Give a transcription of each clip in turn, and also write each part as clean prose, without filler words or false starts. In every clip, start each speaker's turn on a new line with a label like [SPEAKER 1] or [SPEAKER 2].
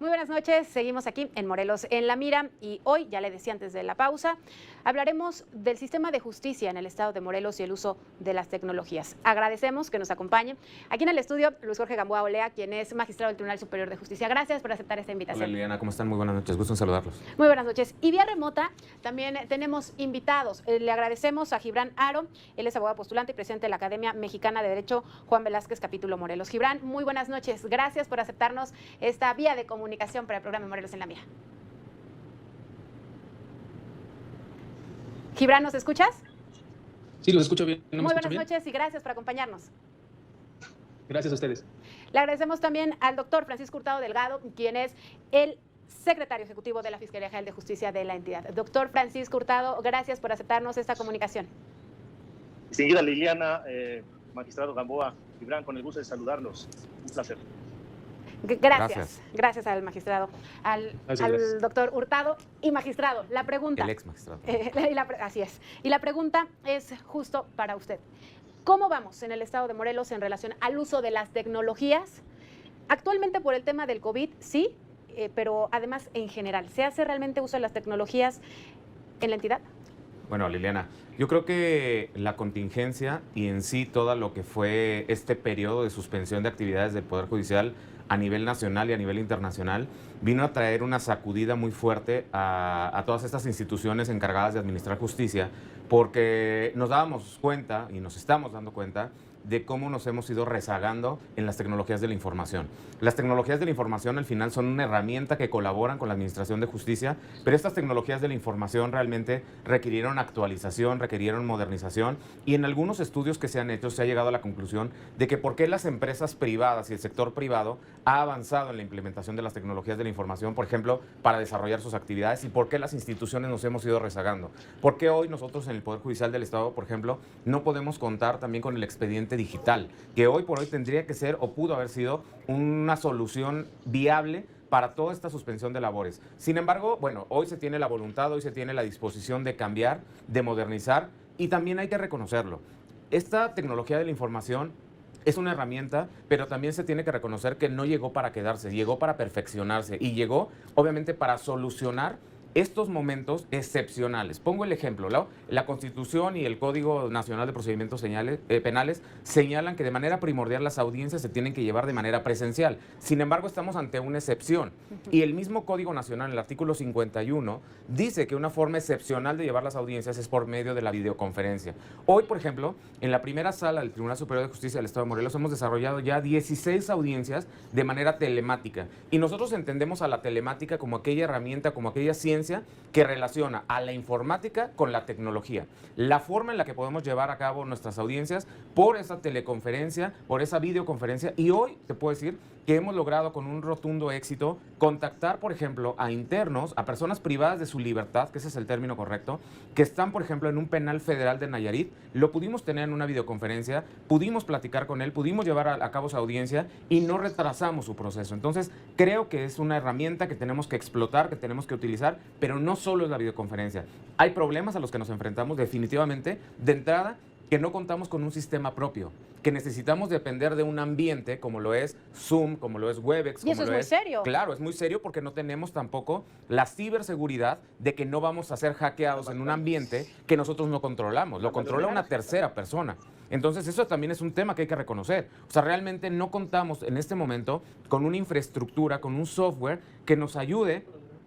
[SPEAKER 1] Muy buenas noches, seguimos aquí en Morelos en la Mira y hoy, ya le decía antes de la pausa, hablaremos del sistema de justicia en el estado de Morelos y el uso de las tecnologías. Agradecemos que nos acompañe aquí en el estudio Luis Jorge Gamboa Olea, quien es magistrado del Tribunal Superior de Justicia. Gracias por aceptar esta invitación.
[SPEAKER 2] Hola Liliana, ¿cómo están? Muy buenas noches, gusto en saludarlos.
[SPEAKER 1] Muy buenas noches. Y vía remota también tenemos invitados. Le agradecemos a Gibran Haro, él es abogado postulante y presidente de la Academia Mexicana de Derecho Juan Velázquez, capítulo Morelos. Gibran, muy buenas noches. Gracias por aceptarnos esta vía de comunicación para el programa Morelos en la Mira. Gibran, ¿nos escuchas?
[SPEAKER 3] Sí, los escucho bien.
[SPEAKER 1] Muy buenas noches y gracias por acompañarnos.
[SPEAKER 3] Gracias a ustedes.
[SPEAKER 1] Le agradecemos también al doctor Francisco Hurtado Delgado, quien es el secretario ejecutivo de la Fiscalía General de Justicia de la entidad. Doctor Francisco Hurtado, gracias por aceptarnos esta comunicación.
[SPEAKER 4] Distinguida Liliana, magistrado Gamboa, Gibran, con el gusto de saludarlos. Un placer.
[SPEAKER 1] Gracias al magistrado, al doctor Hurtado y magistrado. La pregunta.
[SPEAKER 2] El ex magistrado.
[SPEAKER 1] Así es. Y la pregunta es justo para usted. ¿Cómo vamos en el estado de Morelos en relación al uso de las tecnologías? Actualmente por el tema del COVID, sí, pero además en general, ¿se hace realmente uso de las tecnologías en la entidad?
[SPEAKER 2] Bueno, Liliana, yo creo que la contingencia y en sí todo lo que fue este periodo de suspensión de actividades del Poder Judicial a nivel nacional y a nivel internacional vino a traer una sacudida muy fuerte a todas estas instituciones encargadas de administrar justicia, porque nos dábamos cuenta y nos estamos dando cuenta de cómo nos hemos ido rezagando en las tecnologías de la información. Las tecnologías de la información al final son una herramienta que colaboran con la administración de justicia, pero estas tecnologías de la información realmente requirieron actualización, requirieron modernización, y en algunos estudios que se han hecho se ha llegado a la conclusión de que por qué las empresas privadas y el sector privado ha avanzado en la implementación de las tecnologías de la información, por ejemplo, para desarrollar sus actividades, y por qué las instituciones nos hemos ido rezagando. ¿Por qué hoy nosotros en el Poder Judicial del Estado, por ejemplo, no podemos contar también con el expediente digital, que hoy por hoy tendría que ser o pudo haber sido una solución viable para toda esta suspensión de labores? Sin embargo, bueno, hoy se tiene la voluntad, hoy se tiene la disposición de cambiar, de modernizar, y también hay que reconocerlo. Esta tecnología de la información es una herramienta, pero también se tiene que reconocer que no llegó para quedarse, llegó para perfeccionarse y llegó obviamente para solucionar estos momentos excepcionales. Pongo el ejemplo, la Constitución y el Código Nacional de Procedimientos Penales señalan que de manera primordial las audiencias se tienen que llevar de manera presencial. Sin embargo, estamos ante una excepción. Y el mismo Código Nacional, en el artículo 51, dice que una forma excepcional de llevar las audiencias es por medio de la videoconferencia. Hoy, por ejemplo, en la primera sala del Tribunal Superior de Justicia del Estado de Morelos hemos desarrollado ya 16 audiencias de manera telemática. Y nosotros entendemos a la telemática como aquella herramienta, como aquella ciencia que relaciona a la informática con la tecnología. La forma en la que podemos llevar a cabo nuestras audiencias por esa teleconferencia, por esa videoconferencia, y hoy te puedo decir que hemos logrado con un rotundo éxito contactar, por ejemplo, a internos, a personas privadas de su libertad, que ese es el término correcto, que están, por ejemplo, en un penal federal de Nayarit. Lo pudimos tener en una videoconferencia, pudimos platicar con él, pudimos llevar a cabo su audiencia y no retrasamos su proceso. Entonces, creo que es una herramienta que tenemos que explotar, que tenemos que utilizar, pero no solo es la videoconferencia. Hay problemas a los que nos enfrentamos definitivamente. De entrada, que no contamos con un sistema propio, que necesitamos depender de un ambiente como lo es Zoom, como lo es Webex.
[SPEAKER 1] Y eso es muy serio.
[SPEAKER 2] Claro, es muy serio porque no tenemos tampoco la ciberseguridad de que no vamos a ser hackeados en un ambiente que nosotros no controlamos, lo controla una tercera persona. Entonces eso también es un tema que hay que reconocer. O sea, realmente no contamos en este momento con una infraestructura, con un software que nos ayude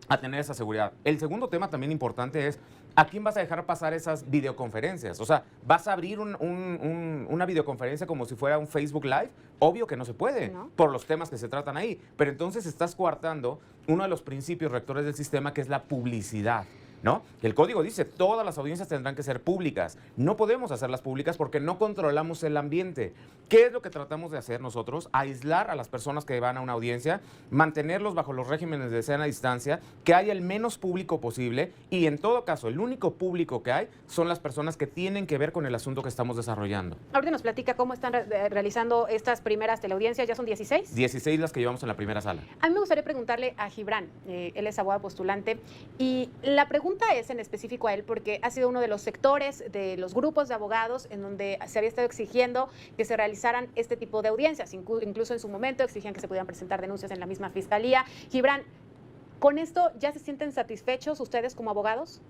[SPEAKER 2] a tener esa seguridad. El segundo tema también importante es, ¿a quién vas a dejar pasar esas videoconferencias? O sea, ¿vas a abrir una videoconferencia como si fuera un Facebook Live? Obvio que no se puede, ¿no? Por los temas que se tratan ahí. Pero entonces estás coartando uno de los principios rectores del sistema, que es la publicidad, ¿no? El código dice, todas las audiencias tendrán que ser públicas. No podemos hacerlas públicas porque no controlamos el ambiente. ¿Qué es lo que tratamos de hacer nosotros? Aislar a las personas que van a una audiencia, mantenerlos bajo los regímenes de sana distancia, que haya el menos público posible, y en todo caso, el único público que hay son las personas que tienen que ver con el asunto que estamos desarrollando.
[SPEAKER 1] Ahorita nos platica cómo están realizando estas primeras teleaudiencias. ¿Ya son 16?
[SPEAKER 2] 16 las que llevamos en la primera sala.
[SPEAKER 1] A mí me gustaría preguntarle a Gibran, él es abogado postulante, y la pregunta pregunta es en específico a él porque ha sido uno de los sectores de los grupos de abogados en donde se había estado exigiendo que se realizaran este tipo de audiencias. Incluso en su momento exigían que se pudieran presentar denuncias en la misma fiscalía. Gibran, ¿con esto ya se sienten satisfechos ustedes como abogados?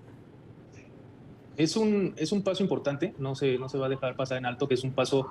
[SPEAKER 3] Es un paso importante, no se va a dejar pasar en alto, que es un paso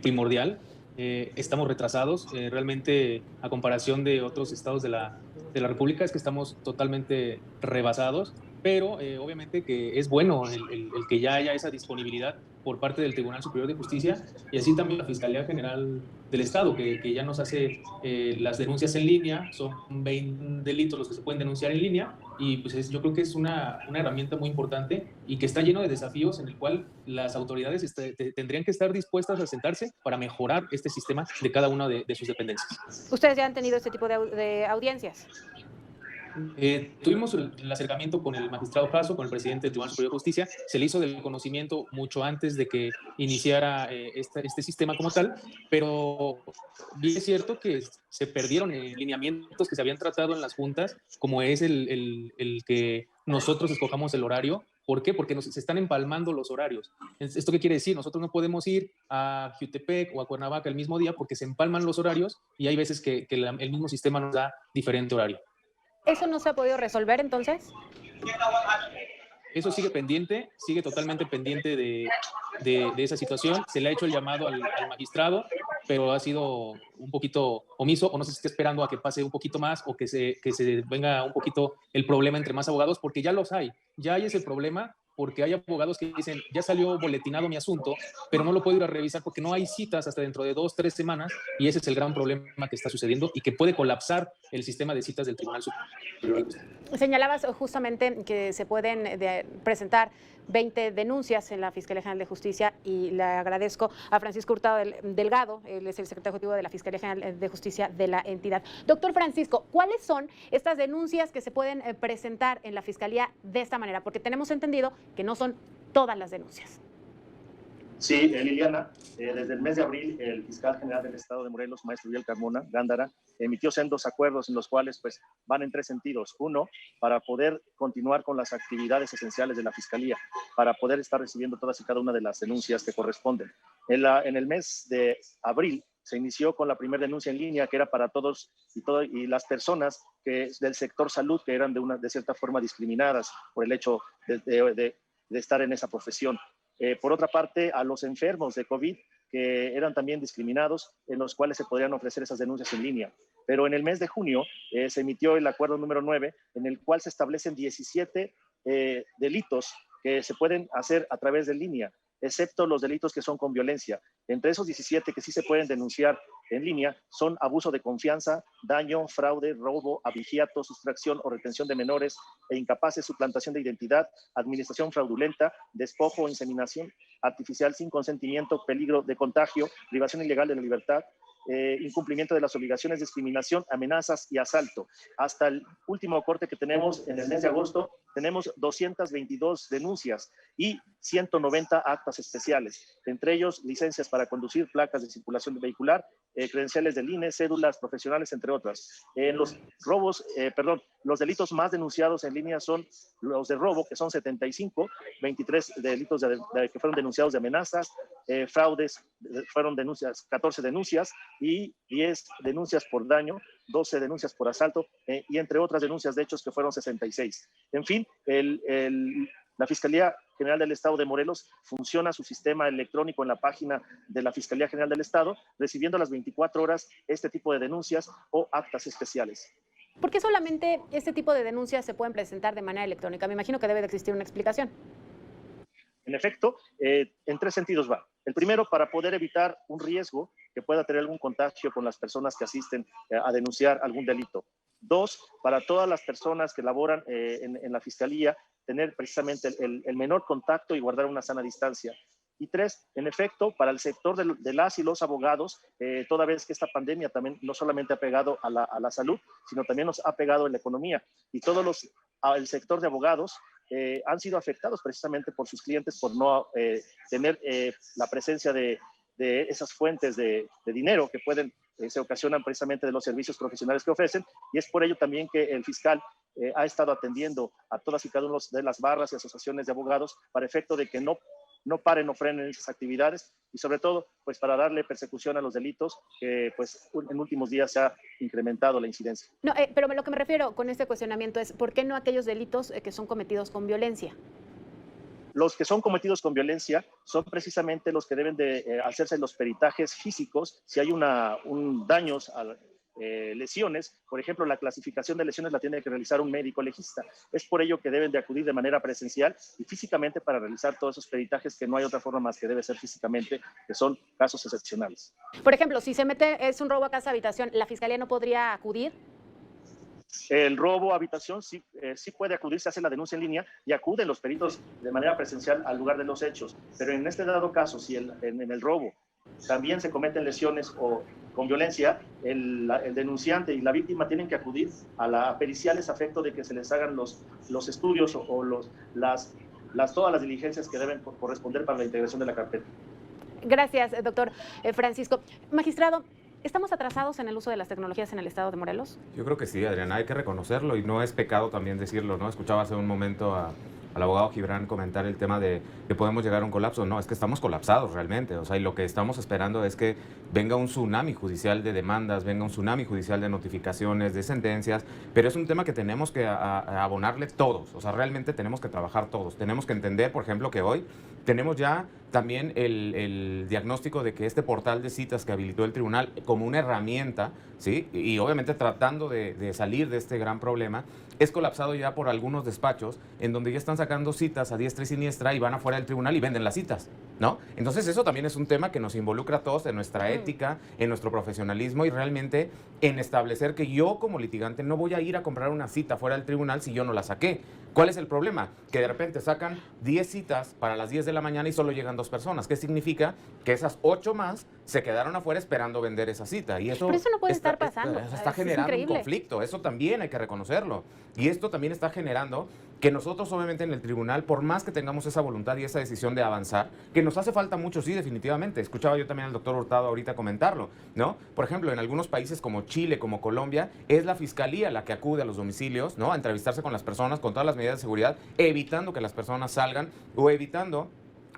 [SPEAKER 3] primordial. Estamos retrasados, realmente a comparación de otros estados de la República, es que estamos totalmente rebasados, pero obviamente que es bueno el que ya haya esa disponibilidad por parte del Tribunal Superior de Justicia y así también la Fiscalía General del Estado, que ya nos hace las denuncias en línea. Son 20 delitos los que se pueden denunciar en línea y pues yo creo que es una herramienta muy importante y que está lleno de desafíos en el cual las autoridades tendrían que estar dispuestas a sentarse para mejorar este sistema de cada una de sus dependencias.
[SPEAKER 1] ¿Ustedes ya han tenido este tipo de audiencias?
[SPEAKER 3] Tuvimos el acercamiento con el magistrado Jasso, con el presidente del Tribunal Superior de Justicia. Se le hizo del conocimiento mucho antes de que iniciara este sistema como tal, pero bien es cierto que se perdieron lineamientos que se habían tratado en las juntas, como es el que nosotros escojamos el horario. ¿Por qué? Porque se están empalmando los horarios. ¿Esto qué quiere decir? Nosotros no podemos ir a Jutepec o a Cuernavaca el mismo día porque se empalman los horarios y hay veces que el mismo sistema nos da diferente horario.
[SPEAKER 1] ¿Eso no se ha podido resolver entonces?
[SPEAKER 3] Eso sigue pendiente, sigue totalmente pendiente de esa situación. Se le ha hecho el llamado al magistrado, pero ha sido un poquito omiso, o no sé si está esperando a que pase un poquito más o que se venga un poquito el problema entre más abogados, porque ya los hay. Ya hay ese problema porque hay abogados que dicen, ya salió boletinado mi asunto, pero no lo puedo ir a revisar porque no hay citas hasta dentro de 2 o 3 semanas, y ese es el gran problema que está sucediendo y que puede colapsar el sistema de citas del Tribunal Superior.
[SPEAKER 1] Señalabas justamente que se pueden presentar 20 denuncias en la Fiscalía General de Justicia y le agradezco a Francisco Hurtado Delgado, él es el secretario ejecutivo de la Fiscalía General de Justicia de la entidad. Doctor Francisco, ¿cuáles son estas denuncias que se pueden presentar en la Fiscalía de esta manera? Porque tenemos entendido que no son todas las denuncias.
[SPEAKER 4] Sí, Liliana, desde el mes de abril, el fiscal general del Estado de Morelos, maestro Uriel Carmona Gándara, emitió sendos acuerdos en los cuales pues, van en 3 sentidos. Uno, para poder continuar con las actividades esenciales de la Fiscalía, para poder estar recibiendo todas y cada una de las denuncias que corresponden. En el mes de abril se inició con la primera denuncia en línea, que era para todos y las personas del sector salud que eran de cierta forma discriminadas por el hecho de estar en esa profesión. Por otra parte, a los enfermos de COVID que eran también discriminados, en los cuales se podrían ofrecer esas denuncias en línea. Pero en el mes de junio se emitió el acuerdo número 9, en el cual se establecen 17 delitos que se pueden hacer a través de línea, excepto los delitos que son con violencia. Entre esos 17 que sí se pueden denunciar en línea son abuso de confianza, daño, fraude, robo, abigeato, sustracción o retención de menores e incapaces, suplantación de identidad, administración fraudulenta, despojo o inseminación artificial sin consentimiento, peligro de contagio, privación ilegal de la libertad, incumplimiento de las obligaciones, discriminación, amenazas y asalto. Hasta el último corte que tenemos en el mes de agosto, tenemos 222 denuncias y 190 actas especiales, entre ellos licencias para conducir, placas de circulación vehicular, credenciales del INE, cédulas profesionales, entre otras. Los delitos más denunciados en línea son los de robo, que son 75, 23 delitos que fueron denunciados de amenazas, fraudes, fueron 14 denuncias y 10 denuncias por daño, 12 denuncias por asalto y entre otras denuncias de hechos que fueron 66. En fin, la Fiscalía General del Estado de Morelos funciona su sistema electrónico en la página de la Fiscalía General del Estado, recibiendo a las 24 horas este tipo de denuncias o actas especiales.
[SPEAKER 1] ¿Por qué solamente este tipo de denuncias se pueden presentar de manera electrónica? Me imagino que debe de existir una explicación.
[SPEAKER 4] En efecto, en 3 sentidos va. El primero, para poder evitar un riesgo que pueda tener algún contagio con las personas que asisten a denunciar algún delito. 2, para todas las personas que laboran en la Fiscalía, tener precisamente el menor contacto y guardar una sana distancia. Y 3, en efecto, para el sector de las y los abogados, toda vez que esta pandemia también no solamente ha pegado a la salud, sino también nos ha pegado en la economía. Y el sector de abogados han sido afectados precisamente por sus clientes por no tener la presencia de esas fuentes de dinero que se ocasionan precisamente de los servicios profesionales que ofrecen, y es por ello también que el fiscal ha estado atendiendo a todas y cada una de las barras y asociaciones de abogados para efecto de que no paren, no frenen esas actividades y sobre todo pues para darle persecución a los delitos que pues en últimos días se ha incrementado la incidencia.
[SPEAKER 1] No, pero lo que me refiero con este cuestionamiento es ¿por qué no aquellos delitos que son cometidos con violencia?
[SPEAKER 4] Los que son cometidos con violencia son precisamente los que deben de hacerse los peritajes físicos si hay daños a lesiones. Por ejemplo, la clasificación de lesiones la tiene que realizar un médico legista. Es por ello que deben de acudir de manera presencial y físicamente para realizar todos esos peritajes, que no hay otra forma más que debe ser físicamente, que son casos excepcionales.
[SPEAKER 1] Por ejemplo, si se mete, es un robo a casa habitación, ¿la fiscalía no podría acudir?
[SPEAKER 4] El robo a habitación sí puede acudir, se hace la denuncia en línea y acuden los peritos de manera presencial al lugar de los hechos. Pero en este dado caso, si en el robo también se cometen lesiones o con violencia, el denunciante y la víctima tienen que acudir a periciales a efecto de que se les hagan los estudios o todas las diligencias que deben corresponder para la integración de la carpeta.
[SPEAKER 1] Gracias, doctor Francisco. Magistrado, ¿estamos atrasados en el uso de las tecnologías en el estado de Morelos?
[SPEAKER 2] Yo creo que sí, Adriana, hay que reconocerlo y no es pecado también decirlo, ¿no? Escuchaba hace un momento al abogado Gibran comentar el tema de que podemos llegar a un colapso. No, es que estamos colapsados realmente. O sea, y lo que estamos esperando es que venga un tsunami judicial de demandas, venga un tsunami judicial de notificaciones, de sentencias, pero es un tema que tenemos que abonarle todos. O sea, realmente tenemos que trabajar todos. Tenemos que entender, por ejemplo, que hoy tenemos ya también el diagnóstico de que este portal de citas que habilitó el tribunal como una herramienta, ¿sí? Y obviamente tratando de salir de este gran problema, es colapsado ya por algunos despachos en donde ya están sacando citas a diestra y siniestra y van afuera del tribunal y venden las citas, ¿no? Entonces eso también es un tema que nos involucra a todos en nuestra ética, en nuestro profesionalismo y realmente en establecer que yo como litigante no voy a ir a comprar una cita fuera del tribunal si yo no la saqué. ¿Cuál es el problema? Que de repente sacan 10 citas para las 10 de la mañana y solo llegan 2 personas. ¿Qué significa? Que esas 8 más se quedaron afuera esperando vender esa cita. Y eso
[SPEAKER 1] pero eso no puede estar pasando.
[SPEAKER 2] Está generando un conflicto. Eso también hay que reconocerlo. Y esto también está generando que nosotros obviamente en el tribunal, por más que tengamos esa voluntad y esa decisión de avanzar, que nos hace falta mucho, sí, definitivamente. Escuchaba yo también al doctor Hurtado ahorita comentarlo, ¿no? Por ejemplo, en algunos países como Chile, como Colombia, es la fiscalía la que acude a los domicilios, ¿no? A entrevistarse con las personas, con todas las medidas de seguridad, evitando que las personas salgan o evitando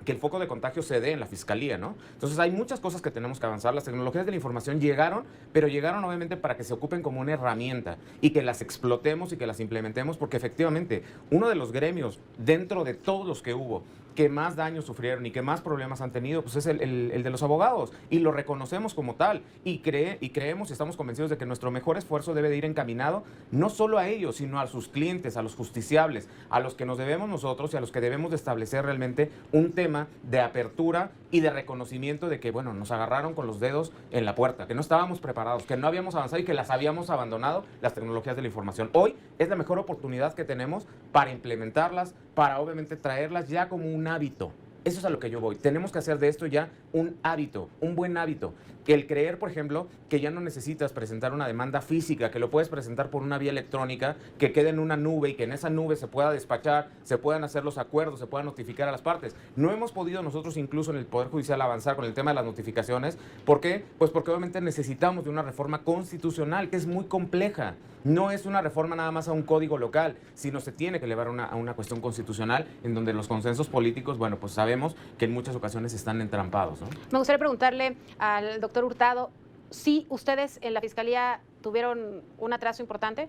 [SPEAKER 2] que el foco de contagio se dé en la fiscalía, ¿no? Entonces hay muchas cosas que tenemos que avanzar. Las tecnologías de la información llegaron, pero llegaron obviamente para que se ocupen como una herramienta y que las explotemos y que las implementemos, porque efectivamente uno de los gremios dentro de todos los que hubo que más daños sufrieron y que más problemas han tenido, pues es el de los abogados, y lo reconocemos como tal, y creemos y estamos convencidos de que nuestro mejor esfuerzo debe de ir encaminado no solo a ellos, sino a sus clientes, a los justiciables, a los que nos debemos nosotros y a los que debemos de establecer realmente un tema de apertura y de reconocimiento de que, bueno, nos agarraron con los dedos en la puerta, que no estábamos preparados, que no habíamos avanzado y que las habíamos abandonado, las tecnologías de la información. Hoy es la mejor oportunidad que tenemos para implementarlas, para obviamente traerlas ya como un hábito. Eso es a lo que yo voy. Tenemos que hacer de esto ya un hábito, un buen hábito. Que el creer, por ejemplo, que ya no necesitas presentar una demanda física, que lo puedes presentar por una vía electrónica, que quede en una nube y que en esa nube se pueda despachar, se puedan hacer los acuerdos, se puedan notificar a las partes. No hemos podido nosotros incluso en el Poder Judicial avanzar con el tema de las notificaciones. ¿Por qué? Pues porque obviamente necesitamos de una reforma constitucional que es muy compleja. No es una reforma nada más a un código local, sino se tiene que elevar a una cuestión constitucional en donde los consensos políticos, bueno, pues sabemos que en muchas ocasiones están entrampados, ¿no?
[SPEAKER 1] Me gustaría preguntarle al doctor Hurtado, ¿sí ustedes en la Fiscalía tuvieron un atraso importante?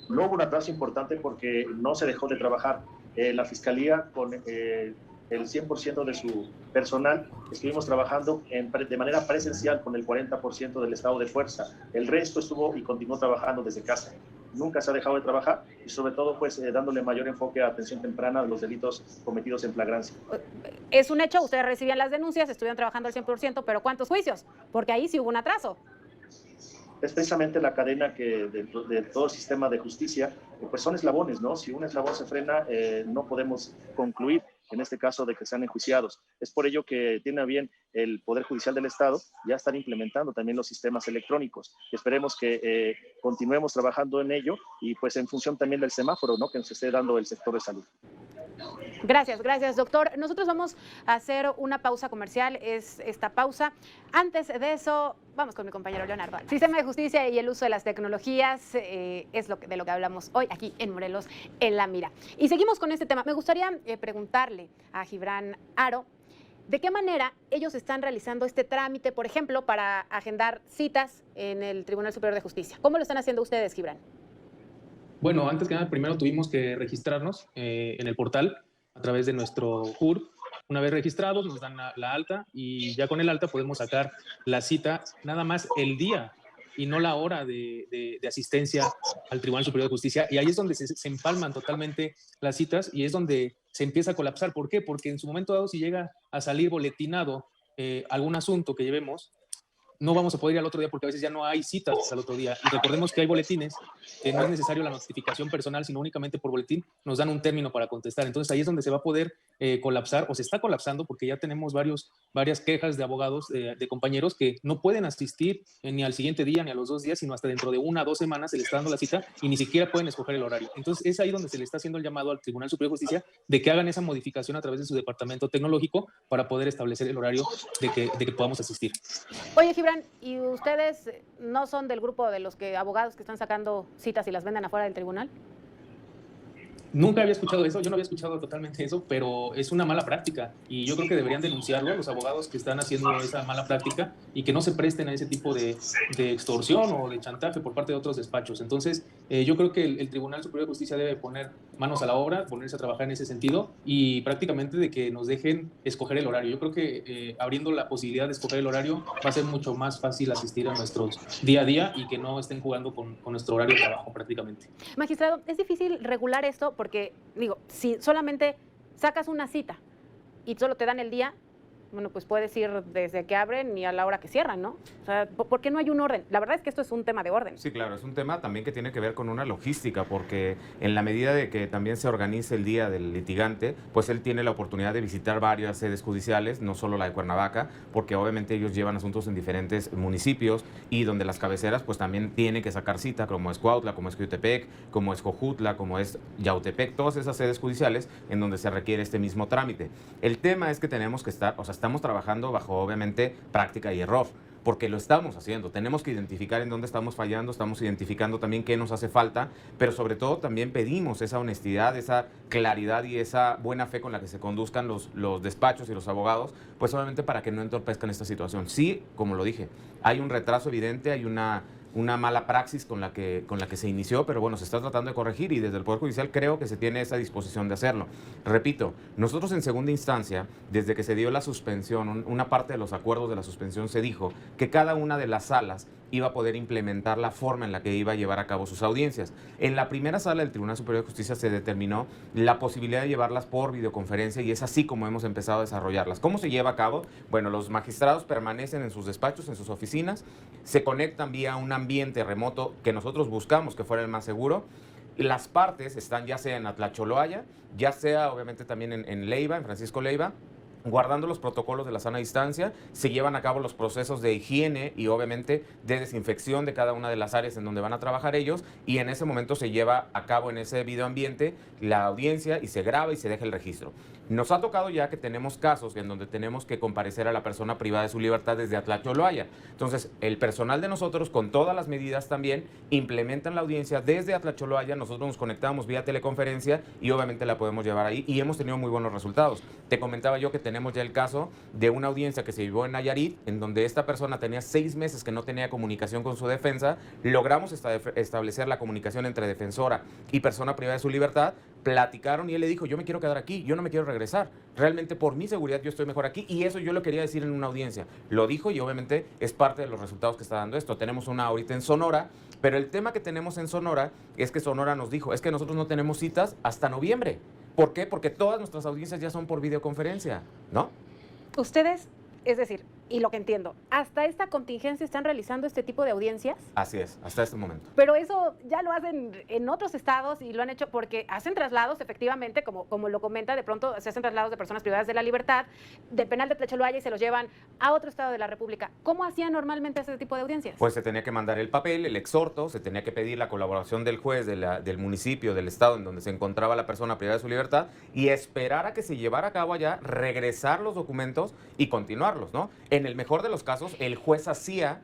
[SPEAKER 4] No hubo un atraso importante porque no se dejó de trabajar. La Fiscalía con el 100% de su personal estuvimos trabajando de manera presencial con el 40% del estado de fuerza. El resto estuvo y continuó trabajando desde casa. Nunca se ha dejado de trabajar y sobre todo pues dándole mayor enfoque a atención temprana a los delitos cometidos en flagrancia.
[SPEAKER 1] Es un hecho, ustedes recibían las denuncias, estuvieron trabajando al 100%, pero ¿cuántos juicios? Porque ahí sí hubo un atraso.
[SPEAKER 4] Es precisamente la cadena que de todo el sistema de justicia, pues son eslabones, ¿no? Si un eslabón se frena, no podemos concluir, en este caso, de que sean enjuiciados. Es por ello que tiene a bien el Poder Judicial del Estado ya estar implementando también los sistemas electrónicos. Esperemos que continuemos trabajando en ello y pues en función también del semáforo, ¿no?, que nos esté dando el sector de salud.
[SPEAKER 1] Gracias, doctor. Nosotros vamos a hacer una pausa comercial, es esta pausa. Antes de eso, vamos con mi compañero Leonardo. El sistema de justicia y el uso de las tecnologías es de lo que hablamos hoy aquí en Morelos en la Mira. Y seguimos con este tema. Me gustaría preguntarle a Gibran Haro, ¿de qué manera ellos están realizando este trámite, por ejemplo, para agendar citas en el Tribunal Superior de Justicia? ¿Cómo lo están haciendo ustedes, Gibran?
[SPEAKER 3] Bueno, antes que nada, primero tuvimos que registrarnos en el portal a través de nuestro CUR. Una vez registrados, nos dan la alta y ya con el alta podemos sacar la cita nada más el día y no la hora de asistencia al Tribunal Superior de Justicia. Y ahí es donde se empalman totalmente las citas y es donde se empieza a colapsar. ¿Por qué? Porque en su momento dado, si llega a salir boletinado algún asunto que llevemos, no vamos a poder ir al otro día porque a veces ya no hay citas al otro día. Y recordemos que hay boletines que no es necesario la notificación personal, sino únicamente por boletín nos dan un término para contestar. Entonces ahí es donde se va a poder colapsar o se está colapsando porque ya tenemos varias quejas de abogados, de compañeros que no pueden asistir ni al siguiente día ni a los 2 días, sino hasta dentro de 1 a 2 semanas se les está dando la cita y ni siquiera pueden escoger el horario. Entonces es ahí donde se le está haciendo el llamado al Tribunal Superior de Justicia de que hagan esa modificación a través de su departamento tecnológico para poder establecer el horario de que podamos asistir.
[SPEAKER 1] Oye, Gibran, ¿y ustedes no son del grupo de los abogados que están sacando citas y las venden afuera del tribunal?
[SPEAKER 3] Nunca había escuchado eso, yo no había escuchado totalmente eso, pero es una mala práctica y yo creo que deberían denunciarlo a los abogados que están haciendo esa mala práctica y que no se presten a ese tipo de extorsión o de chantaje por parte de otros despachos. Entonces, yo creo que el Tribunal Superior de Justicia debe poner manos a la obra, ponerse a trabajar en ese sentido y prácticamente de que nos dejen escoger el horario. Yo creo que abriendo la posibilidad de escoger el horario va a ser mucho más fácil asistir a nuestros día a día y que no estén jugando con nuestro horario de trabajo prácticamente.
[SPEAKER 1] Magistrado, ¿es difícil regular esto? Porque, digo, si solamente sacas una cita y solo te dan el día, bueno, pues puedes ir desde que abren y a la hora que cierran, ¿no? O sea, ¿por qué no hay un orden? La verdad es que esto es un tema de orden.
[SPEAKER 2] Sí, claro, es un tema también que tiene que ver con una logística, porque en la medida de que también se organice el día del litigante, pues él tiene la oportunidad de visitar varias sedes judiciales, no solo la de Cuernavaca, porque obviamente ellos llevan asuntos en diferentes municipios y donde las cabeceras pues también tienen que sacar cita, como es Cuautla, como es Coyotepec, como es Jojutla, como es Yautepec, todas esas sedes judiciales en donde se requiere este mismo trámite. El tema es que tenemos que estar, o sea, estamos trabajando bajo obviamente práctica y error, porque lo estamos haciendo. Tenemos que identificar en dónde estamos fallando, estamos identificando también qué nos hace falta, pero sobre todo también pedimos esa honestidad, esa claridad y esa buena fe con la que se conduzcan los despachos y los abogados, pues obviamente para que no entorpezcan esta situación. Sí, como lo dije, hay un retraso evidente, hay una mala praxis con la que se inició, pero bueno, se está tratando de corregir y desde el Poder Judicial creo que se tiene esa disposición de hacerlo. Repito, nosotros en segunda instancia, desde que se dio la suspensión, una parte de los acuerdos de la suspensión se dijo que cada una de las salas iba a poder implementar la forma en la que iba a llevar a cabo sus audiencias. En la primera sala del Tribunal Superior de Justicia se determinó la posibilidad de llevarlas por videoconferencia y es así como hemos empezado a desarrollarlas. ¿Cómo se lleva a cabo? Bueno, los magistrados permanecen en sus despachos, en sus oficinas, se conectan vía un ambiente remoto que nosotros buscamos que fuera el más seguro. Las partes están ya sea en Atlacholoaya, ya sea obviamente también en Leiva, en Francisco Leiva, guardando los protocolos de la sana distancia, se llevan a cabo los procesos de higiene y obviamente de desinfección de cada una de las áreas en donde van a trabajar ellos y en ese momento se lleva a cabo en ese videoambiente la audiencia y se graba y se deja el registro. Nos ha tocado ya que tenemos casos en donde tenemos que comparecer a la persona privada de su libertad desde Atlacholoaya. Entonces, el personal de nosotros, con todas las medidas también, implementan la audiencia desde Atlacholoaya, nosotros nos conectamos vía teleconferencia y obviamente la podemos llevar ahí y hemos tenido muy buenos resultados. Te comentaba yo que tenemos ya el caso de una audiencia que se llevó en Nayarit, en donde esta persona tenía 6 meses que no tenía comunicación con su defensa, logramos establecer la comunicación entre defensora y persona privada de su libertad, platicaron y él le dijo, yo me quiero quedar aquí, yo no me quiero regresar, realmente por mi seguridad yo estoy mejor aquí y eso yo lo quería decir en una audiencia. Lo dijo y obviamente es parte de los resultados que está dando esto. Tenemos una ahorita en Sonora, pero el tema que tenemos en Sonora es que Sonora nos dijo, es que nosotros no tenemos citas hasta noviembre. ¿Por qué? Porque todas nuestras audiencias ya son por videoconferencia, ¿no?
[SPEAKER 1] Ustedes, es decir, y lo que entiendo, ¿hasta esta contingencia están realizando este tipo de audiencias?
[SPEAKER 2] Así es, hasta este momento.
[SPEAKER 1] Pero eso ya lo hacen en otros estados y lo han hecho porque hacen traslados, efectivamente, como lo comenta, de pronto se hacen traslados de personas privadas de la libertad, del penal de Atlacholoaya y se los llevan a otro estado de la República. ¿Cómo hacían normalmente ese tipo de audiencias?
[SPEAKER 2] Pues se tenía que mandar el papel, el exhorto, se tenía que pedir la colaboración del juez del municipio, del estado en donde se encontraba la persona privada de su libertad y esperar a que se llevara a cabo allá, regresar los documentos y continuarlos, ¿no? En el mejor de los casos, el juez hacía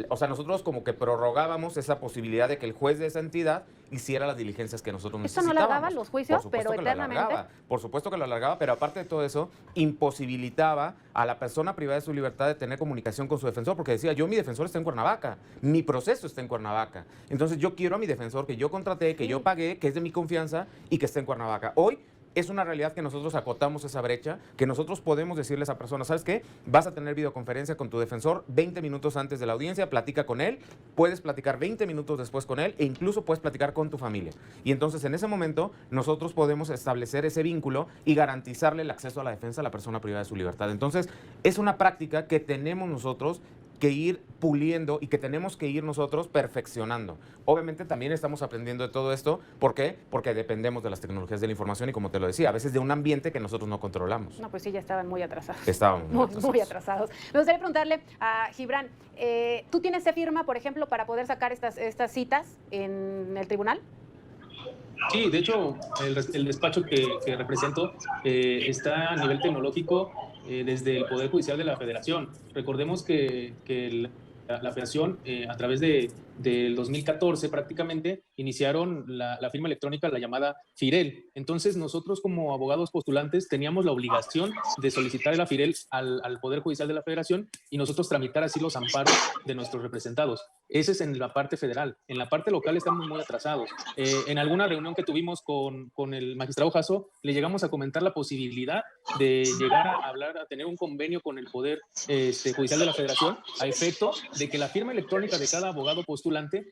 [SPEAKER 2] O sea, nosotros como que prorrogábamos esa posibilidad de que el juez de esa entidad hiciera las diligencias que nosotros
[SPEAKER 1] ¿Esto no
[SPEAKER 2] necesitábamos.
[SPEAKER 1] alargaba los juicios,
[SPEAKER 2] Por
[SPEAKER 1] pero
[SPEAKER 2] supuesto que lo
[SPEAKER 1] eternamente?
[SPEAKER 2] alargaba, por supuesto que lo alargaba, pero aparte de todo eso, imposibilitaba a la persona privada de su libertad de tener comunicación con su defensor, porque decía, mi defensor está en Cuernavaca, mi proceso está en Cuernavaca. Entonces yo quiero a mi defensor que yo contraté, que yo pagué, que es de mi confianza y que está en Cuernavaca. Hoy es una realidad que nosotros acotamos esa brecha, que nosotros podemos decirle a esa persona, ¿sabes qué? Vas a tener videoconferencia con tu defensor 20 minutos antes de la audiencia, platica con él, puedes platicar 20 minutos después con él e incluso puedes platicar con tu familia. Y entonces en ese momento nosotros podemos establecer ese vínculo y garantizarle el acceso a la defensa a la persona privada de su libertad. Entonces es una práctica que tenemos nosotros que ir puliendo y que tenemos que ir nosotros perfeccionando. Obviamente también estamos aprendiendo de todo esto. ¿Por qué? Porque dependemos de las tecnologías de la información y, como te lo decía, a veces de un ambiente que nosotros no controlamos.
[SPEAKER 1] No, pues sí, ya estaban muy atrasados.
[SPEAKER 2] Estábamos
[SPEAKER 1] muy atrasados. Me gustaría preguntarle a Gibran, ¿tú tienes firma, por ejemplo, para poder sacar estas citas en el tribunal?
[SPEAKER 3] Sí, de hecho, el despacho que represento está a nivel tecnológico desde el Poder Judicial de la Federación. Recordemos que la Federación, a través del 2014 prácticamente, iniciaron la firma electrónica, la llamada FIREL. Entonces, nosotros como abogados postulantes teníamos la obligación de solicitar la FIREL al Poder Judicial de la Federación y nosotros tramitar así los amparos de nuestros representados. Ese es en la parte federal. En la parte local estamos muy atrasados. En alguna reunión que tuvimos con el magistrado Jasso, le llegamos a comentar la posibilidad de llegar a hablar, a tener un convenio con el Poder Judicial de la Federación a efecto de que la firma electrónica de cada abogado postulante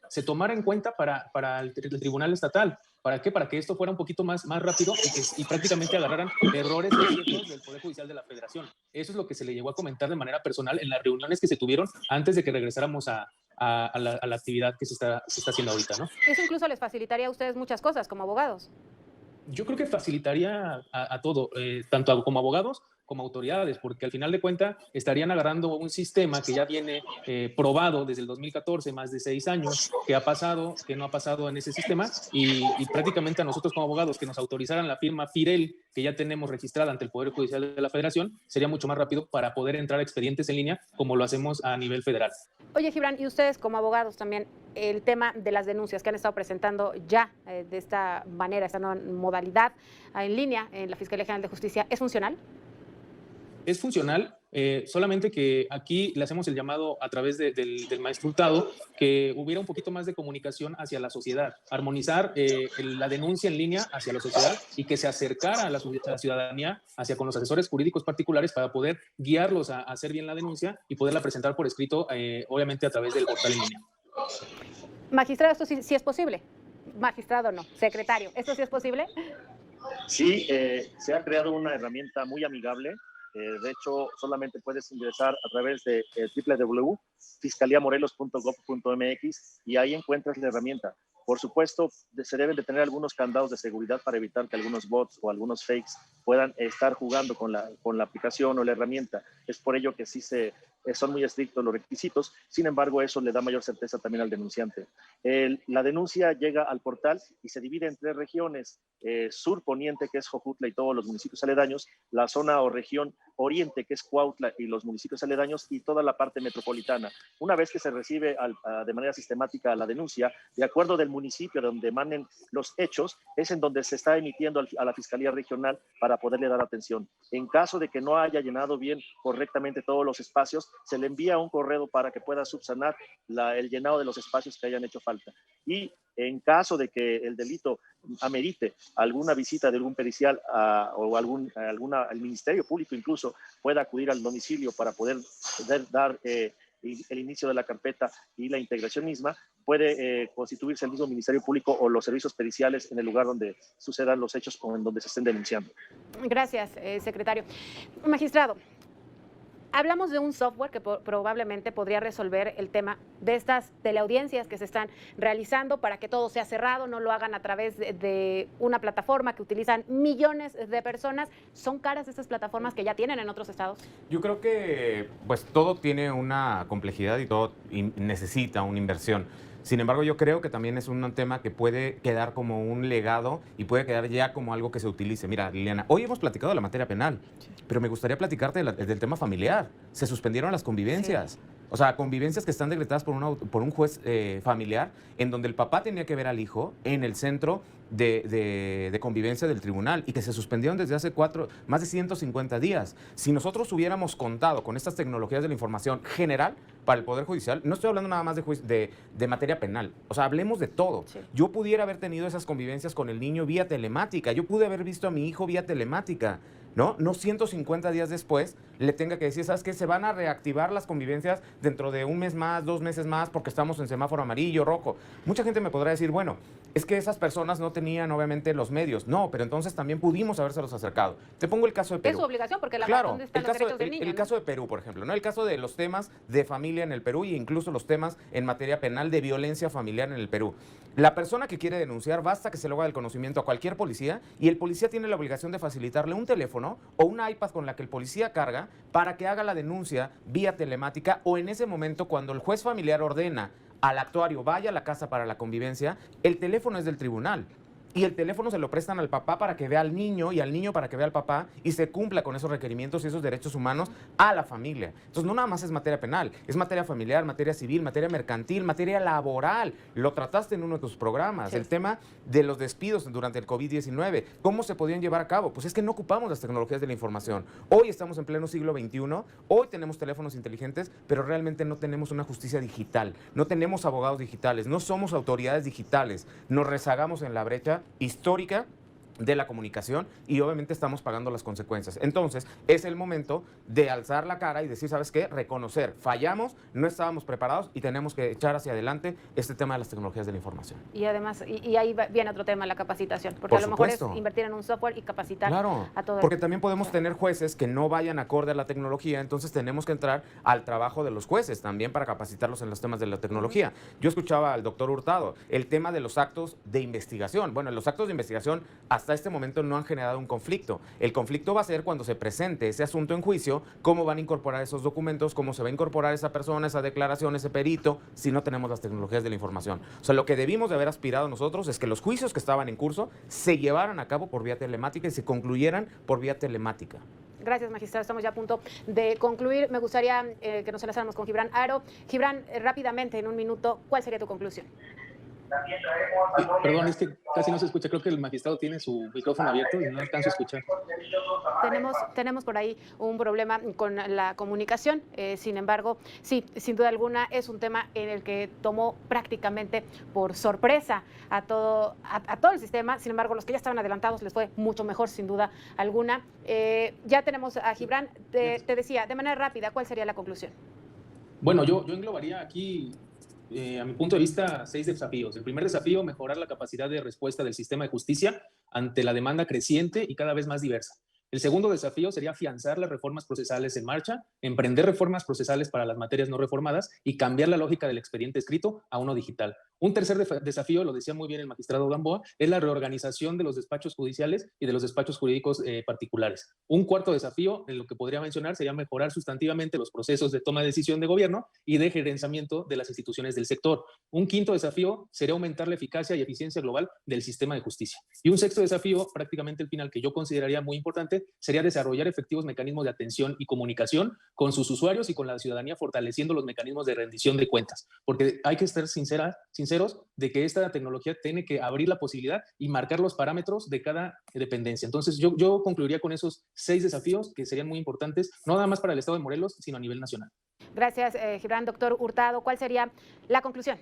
[SPEAKER 3] se tomara en cuenta para el Tribunal Estatal. ¿Para qué? Para que esto fuera un poquito más rápido y prácticamente agarraran errores del Poder Judicial de la Federación. Eso es lo que se le llegó a comentar de manera personal en las reuniones que se tuvieron antes de que regresáramos a la actividad que se está haciendo ahorita, ¿no?
[SPEAKER 1] Eso incluso les facilitaría a ustedes muchas cosas como abogados.
[SPEAKER 3] Yo creo que facilitaría a todo, tanto como abogados como autoridades, porque al final de cuentas estarían agarrando un sistema que ya viene probado desde el 2014, más de 6 años, que no ha pasado en ese sistema, y prácticamente a nosotros como abogados que nos autorizaran la firma FIREL, que ya tenemos registrada ante el Poder Judicial de la Federación, sería mucho más rápido para poder entrar a expedientes en línea como lo hacemos a nivel federal.
[SPEAKER 1] Oye, Gibran, y ustedes como abogados también, el tema de las denuncias que han estado presentando ya de esta manera, esta nueva modalidad en línea en la Fiscalía General de Justicia, ¿es funcional?
[SPEAKER 3] Es funcional, solamente que aquí le hacemos el llamado a través del maestro Hurtado que hubiera un poquito más de comunicación hacia la sociedad, armonizar la denuncia en línea hacia la sociedad y que se acercara a la ciudadanía hacia con los asesores jurídicos particulares para poder guiarlos a hacer bien la denuncia y poderla presentar por escrito, obviamente a través del portal en línea.
[SPEAKER 1] Magistrado, ¿esto sí es posible? Magistrado no, secretario, ¿esto sí es posible?
[SPEAKER 4] Sí, se ha creado una herramienta muy amigable. De hecho, solamente puedes ingresar a través de www.fiscaliamorelos.gov.mx y ahí encuentras la herramienta. Por supuesto, se deben de tener algunos candados de seguridad para evitar que algunos bots o algunos fakes puedan estar jugando con la aplicación o la herramienta. Es por ello que sí son muy estrictos los requisitos. Sin embargo, eso le da mayor certeza también al denunciante. La denuncia llega al portal y se divide en 3 regiones. Sur poniente, que es Jojutla y todos los municipios aledaños, la zona o región oriente, que es Cuautla y los municipios aledaños, y toda la parte metropolitana. Una vez que se recibe de manera sistemática la denuncia, de acuerdo del municipio donde emanen los hechos, es en donde se está emitiendo a la Fiscalía Regional para poderle dar atención. En caso de que no haya llenado bien correctamente todos los espacios, se le envía un correo para que pueda subsanar el llenado de los espacios que hayan hecho falta. Y en caso de que el delito amerite alguna visita de algún pericial o al Ministerio Público incluso pueda acudir al domicilio para poder dar el inicio de la carpeta y la integración misma, puede constituirse el mismo Ministerio Público o los servicios periciales en el lugar donde sucedan los hechos o en donde se estén denunciando.
[SPEAKER 1] Gracias, secretario. Magistrado, hablamos de un software que probablemente podría resolver el tema de estas teleaudiencias que se están realizando para que todo sea cerrado, no lo hagan a través de una plataforma que utilizan millones de personas. ¿Son caras estas plataformas que ya tienen en otros estados?
[SPEAKER 2] Yo creo que pues todo tiene una complejidad y todo necesita una inversión. Sin embargo, yo creo que también es un tema que puede quedar como un legado y puede quedar ya como algo que se utilice. Mira, Liliana, hoy hemos platicado de la materia penal, pero me gustaría platicarte del tema familiar. Se suspendieron las convivencias. Sí. O sea, convivencias que están decretadas por un juez familiar, en donde el papá tenía que ver al hijo en el centro de convivencia del tribunal y que se suspendieron desde hace más de 150 días. Si nosotros hubiéramos contado con estas tecnologías de la información general para el Poder Judicial, no estoy hablando nada más de materia penal, o sea, hablemos de todo.
[SPEAKER 1] Sí.
[SPEAKER 2] Yo pudiera haber tenido esas convivencias con el niño vía telemática, yo pude haber visto a mi hijo vía telemática. No 150 días después le tenga que decir, ¿sabes qué? Se van a reactivar las convivencias dentro de un mes más, 2 meses más, porque estamos en semáforo amarillo, rojo. Mucha gente me podrá decir, bueno, es que esas personas no tenían obviamente los medios. No, pero entonces también pudimos habérselos acercado. Te pongo el caso de Perú.
[SPEAKER 1] Es su obligación, porque ¿dónde están los derechos del niño?
[SPEAKER 2] El caso de Perú, por ejemplo, ¿no? El caso de los temas de familia en el Perú e incluso los temas en materia penal de violencia familiar en el Perú. La persona que quiere denunciar, basta que se lo haga del conocimiento a cualquier policía y el policía tiene la obligación de facilitarle un teléfono o una iPad con la que el policía carga para que haga la denuncia vía telemática o en ese momento cuando el juez familiar ordena al actuario vaya a la casa para la convivencia, el teléfono es del tribunal. Y el teléfono se lo prestan al papá para que vea al niño y al niño para que vea al papá y se cumpla con esos requerimientos y esos derechos humanos a la familia. Entonces, no nada más es materia penal, es materia familiar, materia civil, materia mercantil, materia laboral. Lo trataste en uno de tus programas. Sí. El tema de los despidos durante el COVID-19. ¿Cómo se podían llevar a cabo? Pues es que no ocupamos las tecnologías de la información. Hoy estamos en pleno siglo XXI, hoy tenemos teléfonos inteligentes, pero realmente no tenemos una justicia digital, no tenemos abogados digitales, no somos autoridades digitales, nos rezagamos en la brecha histórica de la comunicación y obviamente estamos pagando las consecuencias. Entonces, es el momento de alzar la cara y decir, ¿sabes qué? Reconocer, fallamos, no estábamos preparados y tenemos que echar hacia adelante este tema de las tecnologías de la información.
[SPEAKER 1] Y además, y ahí viene otro tema, la capacitación, porque a lo mejor es invertir en un software y capacitar a todo el...
[SPEAKER 2] Porque también podemos tener jueces que no vayan acorde a la tecnología, entonces tenemos que entrar al trabajo de los jueces también para capacitarlos en los temas de la tecnología. Yo escuchaba al doctor Hurtado, el tema de los actos de investigación. Bueno, los actos de investigación hasta este momento no han generado un conflicto. El conflicto va a ser cuando se presente ese asunto en juicio, cómo van a incorporar esos documentos, cómo se va a incorporar esa persona, esa declaración, ese perito, si no tenemos las tecnologías de la información. O sea, lo que debimos de haber aspirado nosotros es que los juicios que estaban en curso se llevaran a cabo por vía telemática y se concluyeran por vía telemática.
[SPEAKER 1] Gracias, magistrado. Estamos ya a punto de concluir. Me gustaría que nos enlazáramos con Gibran Haro. Gibran, rápidamente, en un minuto, ¿cuál sería tu conclusión?
[SPEAKER 3] Perdón, es que casi no se escucha. Creo que el magistrado tiene su micrófono abierto y no alcanzo a escuchar.
[SPEAKER 1] Tenemos por ahí un problema con la comunicación. Sin embargo, sí, sin duda alguna es un tema en el que tomó prácticamente por sorpresa a todo el sistema. Sin embargo, los que ya estaban adelantados les fue mucho mejor, sin duda alguna. Ya tenemos a Gibran. Te decía, de manera rápida, ¿cuál sería la conclusión?
[SPEAKER 3] Bueno, yo englobaría aquí, a mi punto de vista, 6 desafíos. El primer desafío, mejorar la capacidad de respuesta del sistema de justicia ante la demanda creciente y cada vez más diversa. El segundo desafío sería afianzar las reformas procesales en marcha, emprender reformas procesales para las materias no reformadas y cambiar la lógica del expediente escrito a uno digital. Un tercer desafío, lo decía muy bien el magistrado Gamboa, es la reorganización de los despachos judiciales y de los despachos jurídicos particulares. Un cuarto desafío, en lo que podría mencionar, sería mejorar sustantivamente los procesos de toma de decisión de gobierno y de gerenciamiento de las instituciones del sector. Un quinto desafío sería aumentar la eficacia y eficiencia global del sistema de justicia. Y un sexto desafío, prácticamente el final, que yo consideraría muy importante, sería desarrollar efectivos mecanismos de atención y comunicación con sus usuarios y con la ciudadanía, fortaleciendo los mecanismos de rendición de cuentas. Porque hay que estar sinceros de que esta tecnología tiene que abrir la posibilidad y marcar los parámetros de cada dependencia. Entonces, yo concluiría con esos 6 desafíos que serían muy importantes, no nada más para el Estado de Morelos, sino a nivel nacional.
[SPEAKER 1] Gracias, Gibran. Doctor Hurtado, ¿cuál sería la conclusión?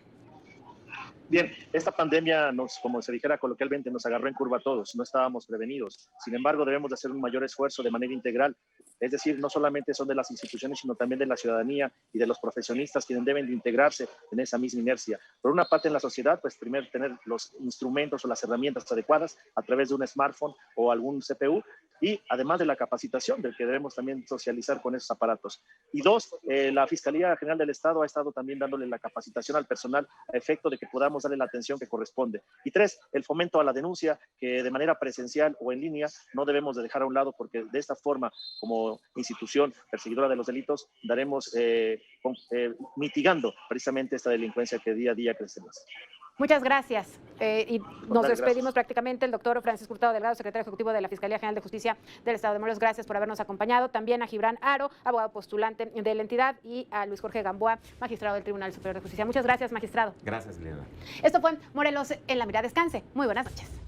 [SPEAKER 4] Bien, esta pandemia como se dijera coloquialmente, nos agarró en curva a todos, no estábamos prevenidos. Sin embargo, debemos de hacer un mayor esfuerzo de manera integral. Es decir, no solamente son de las instituciones, sino también de la ciudadanía y de los profesionistas quienes deben de integrarse en esa misma inercia. Por una parte, en la sociedad, pues primero tener los instrumentos o las herramientas adecuadas a través de un smartphone o algún CPU, y además de la capacitación del que debemos también socializar con esos aparatos. Y dos, la Fiscalía General del Estado ha estado también dándole la capacitación al personal a efecto de que podamos darle la atención que corresponde. Y tres, el fomento a la denuncia, que de manera presencial o en línea no debemos de dejar a un lado, porque de esta forma, como institución perseguidora de los delitos, daremos mitigando precisamente esta delincuencia que día a día crece más.
[SPEAKER 1] Muchas gracias. Y nos despedimos prácticamente. El doctor Francisco Hurtado Delgado, secretario ejecutivo de la Fiscalía General de Justicia del Estado de Morelos. Gracias por habernos acompañado. También a Gibran Aro, abogado postulante de la entidad, y a Luis Jorge Gamboa, magistrado del Tribunal Superior de Justicia. Muchas gracias, magistrado.
[SPEAKER 2] Gracias, Liliana.
[SPEAKER 1] Esto fue Morelos en la Mira. Descanse. Muy buenas noches.